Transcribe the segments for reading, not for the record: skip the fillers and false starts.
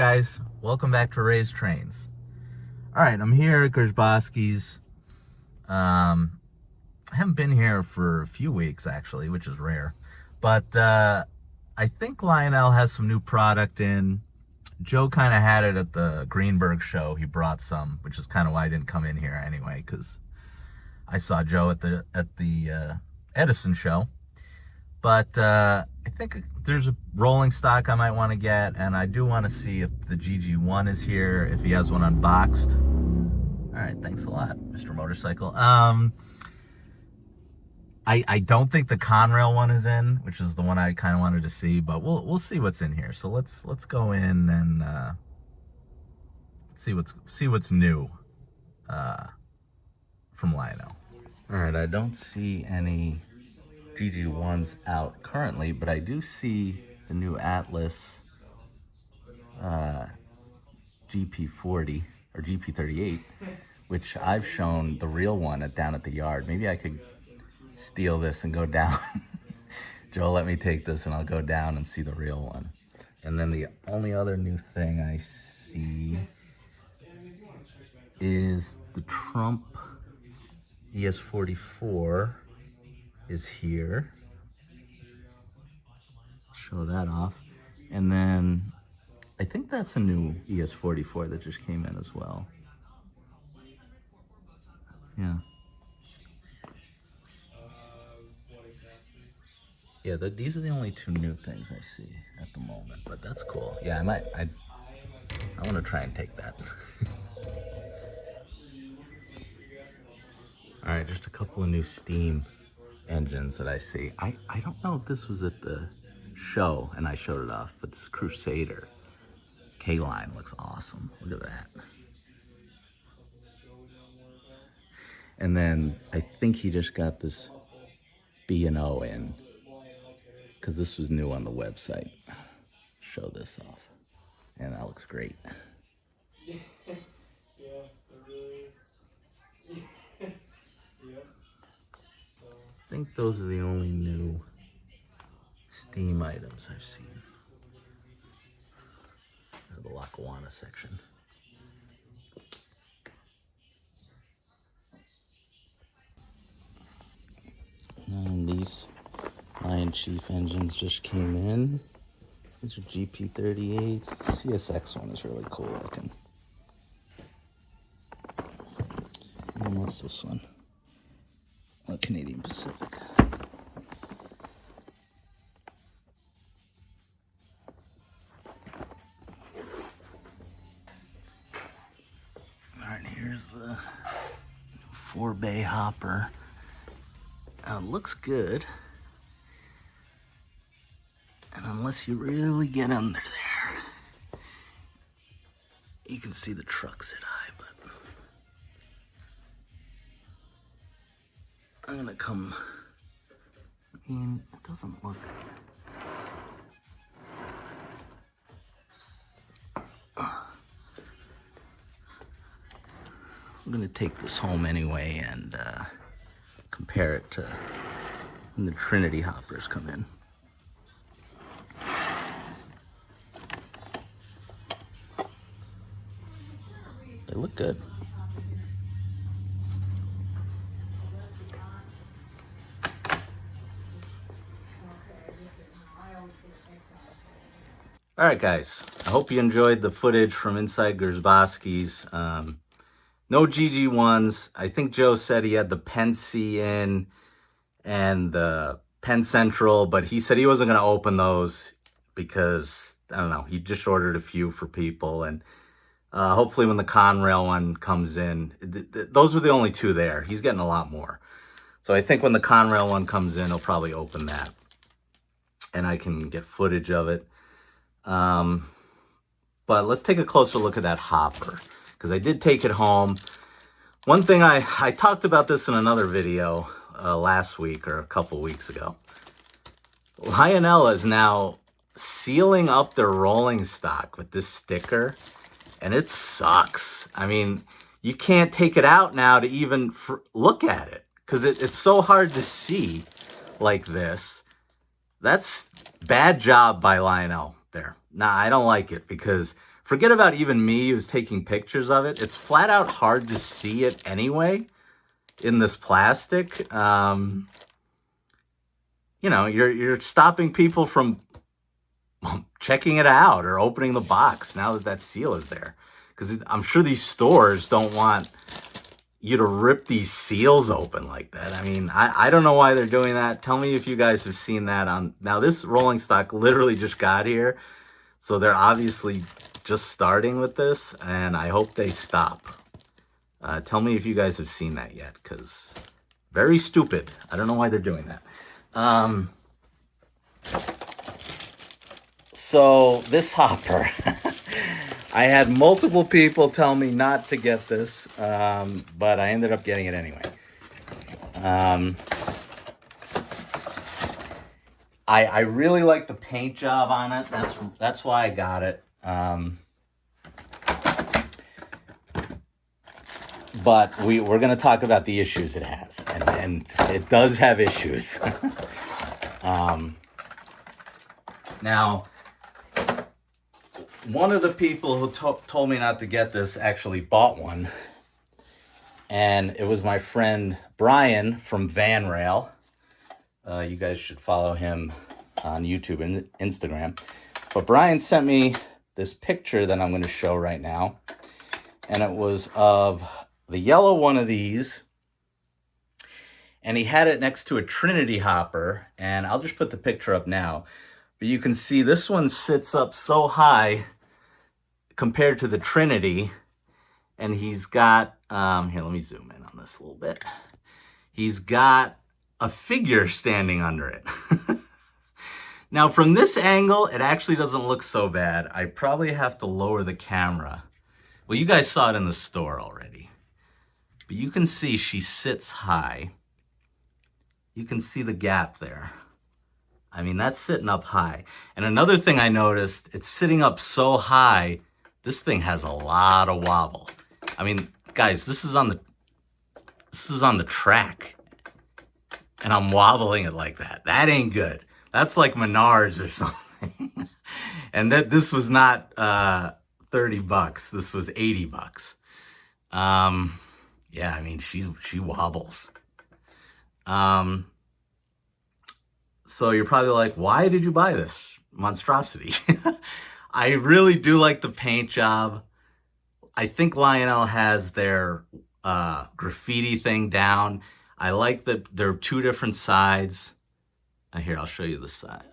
guys, welcome back to Raised Trains. All right, I'm here at Gerzbowski's. I haven't been here for a few weeks actually, which is rare, but I think Lionel has some new product in. Joe kind of had it at the Greenberg show. He brought some, which is kind of why I didn't come in here anyway, because I saw Joe at the Edison show. But I think there's a rolling stock I might want to get, and I do want to see if the GG1 is here, if he has one unboxed. All right, thanks a lot, Mr. Motorcycle. I don't think the Conrail one is in, which is the one I kind of wanted to see, but we'll see what's in here. So let's go in and see what's new from Lionel. All right, I don't see any GG1s out currently, but I do see the new Atlas GP40 or GP38, which I've shown the real one down at the yard. Maybe I could steal this and go down. Joe, let me take this and I'll go down and see the real one. And then the only other new thing I see is the Trump ES44 is here. Show that off. And then I think that's a new ES44 that just came in as well. Yeah. Yeah, these are the only two new things I see at the moment, but that's cool. Yeah, I want to try and take that. All right, just a couple of new Steam engines that I see. I don't know if this was at the show and I showed it off, but this Crusader K-line looks awesome. Look at that. And then I think he just got this B&O in, because this was new on the website. Show this off. And that looks great. Yeah, it really is. Yep. So. I think those are the only new Steam items I've seen. The Lackawanna section. And these Lion Chief engines just came in. These are GP38s. The CSX one is really cool looking. And what's this one? Oh, Canadian Pacific. Alright, here's the 4-bay hopper. Looks good. And unless you really get under there, you can see the truck sit high, but I'm gonna come, I mean, it doesn't look, I'm gonna take this home anyway and compare it to when the Trinity hoppers come in. They look good. All right, guys. I hope you enjoyed the footage from inside Gerzbowski's. No GG1s. I think Joe said he had the Penn C in and the Penn Central, but he said he wasn't going to open those because, I don't know, he just ordered a few for people. And hopefully when the Conrail one comes in, those were the only two there. He's getting a lot more. So I think when the Conrail one comes in, he'll probably open that. And I can get footage of it. But let's take a closer look at that hopper, because I did take it home. One thing, I talked about this in another video last week or a couple weeks ago. Lionel is now sealing up their rolling stock with this sticker, and it sucks. I mean, you can't take it out now to even look at it, because it's so hard to see like this. That's bad job by Lionel there. Nah, I don't like it, because Forget about even me who's taking pictures of it. It's flat out hard to see it anyway in this plastic. You know, you're stopping people from checking it out or opening the box now that that seal is there. Because I'm sure these stores don't want you to rip these seals open like that. I mean, I don't know why they're doing that. Tell me if you guys have seen that on... Now, this rolling stock literally just got here, so they're obviously just starting with this, and I hope they stop. Tell me if you guys have seen that yet, because very stupid. I don't know why they're doing that. So this hopper, I had multiple people tell me not to get this, but I ended up getting it anyway. I really like the paint job on it. That's why I got it. But we're going to talk about the issues it has, and it does have issues. Now, one of the people who told me not to get this actually bought one, and it was my friend Brian from Van Rail. You guys should follow him on YouTube and Instagram. But Brian sent me this picture that I'm going to show right now, and it was of the yellow one of these, and he had it next to a Trinity hopper, and I'll just put the picture up now. But you can see this one sits up so high compared to the Trinity, and he's got, here, let me zoom in on this a little bit. He's got a figure standing under it. Now, from this angle, it actually doesn't look so bad. I probably have to lower the camera. Well, you guys saw it in the store already. But you can see she sits high. You can see the gap there. I mean, that's sitting up high. And another thing I noticed, it's sitting up so high, this thing has a lot of wobble. I mean, guys, this is on the track, and I'm wobbling it like that. That ain't good. That's like Menards or something. And this was not $30. This was $80. Yeah, I mean, she wobbles. So you're probably like, why did you buy this monstrosity? I really do like the paint job. I think Lionel has their graffiti thing down. I like that there are two different sides. Here, I'll show you the side.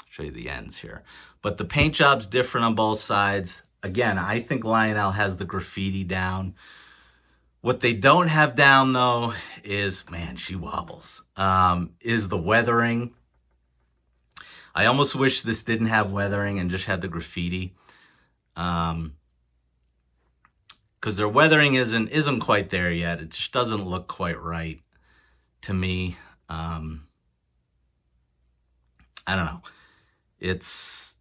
Show you the ends here. But the paint job's different on both sides. Again, I think Lionel has the graffiti down. What they don't have down, though, is, man, she wobbles, is the weathering. I almost wish this didn't have weathering and just had the graffiti. Because their weathering isn't quite there yet. It just doesn't look quite right to me. I don't know. It's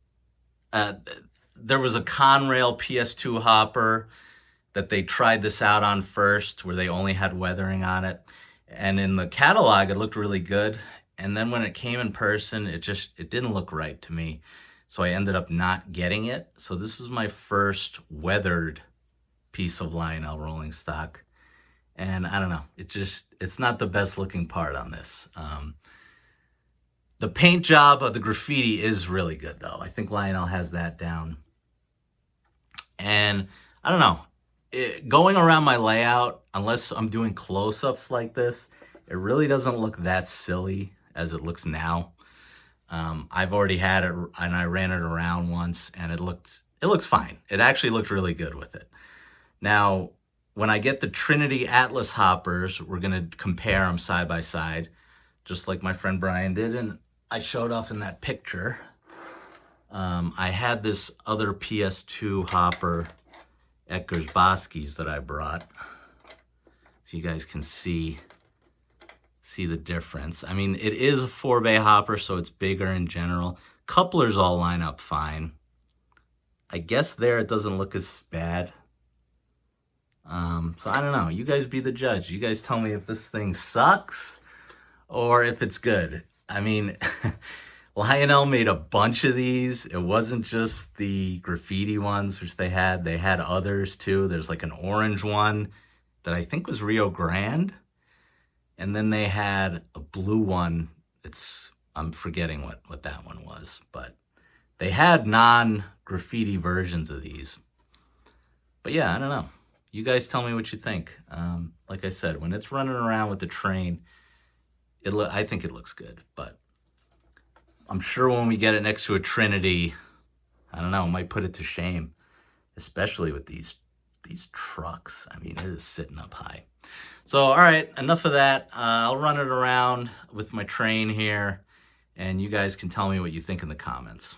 there was a Conrail PS2 hopper that they tried this out on first, where they only had weathering on it. And in the catalog, it looked really good. And then when it came in person, it didn't look right to me. So I ended up not getting it. So this was my first weathered piece of Lionel rolling stock. And I don't know, it's not the best looking part on this. The paint job of the graffiti is really good, though. I think Lionel has that down. And I don't know, going around my layout, unless I'm doing close-ups like this, it really doesn't look that silly as it looks now. I've already had it, and I ran it around once, and it looks fine. It actually looked really good with it. Now, when I get the Trinity Atlas hoppers, we're going to compare them side by side, just like my friend Brian did, and I showed off in that picture. I had this other PS2 hopper at Gersbowski's that I brought, so you guys can see the difference. I mean, it is a 4-bay hopper, so it's bigger in general. Couplers all line up fine. I guess there it doesn't look as bad. So I don't know. You guys be the judge. You guys tell me if this thing sucks or if it's good. I mean, Lionel made a bunch of these. It wasn't just the graffiti ones, which they had. They had others too. There's like an orange one that I think was Rio Grande. And then they had a blue one. I'm forgetting what that one was, but they had non-graffiti versions of these. But yeah, I don't know. You guys tell me what you think. Like I said, when it's running around with the train, I think it looks good. But I'm sure when we get it next to a Trinity, I don't know, it might put it to shame, especially with these trucks. I mean, it is sitting up high. So, all right, enough of that. I'll run it around with my train here, and you guys can tell me what you think in the comments.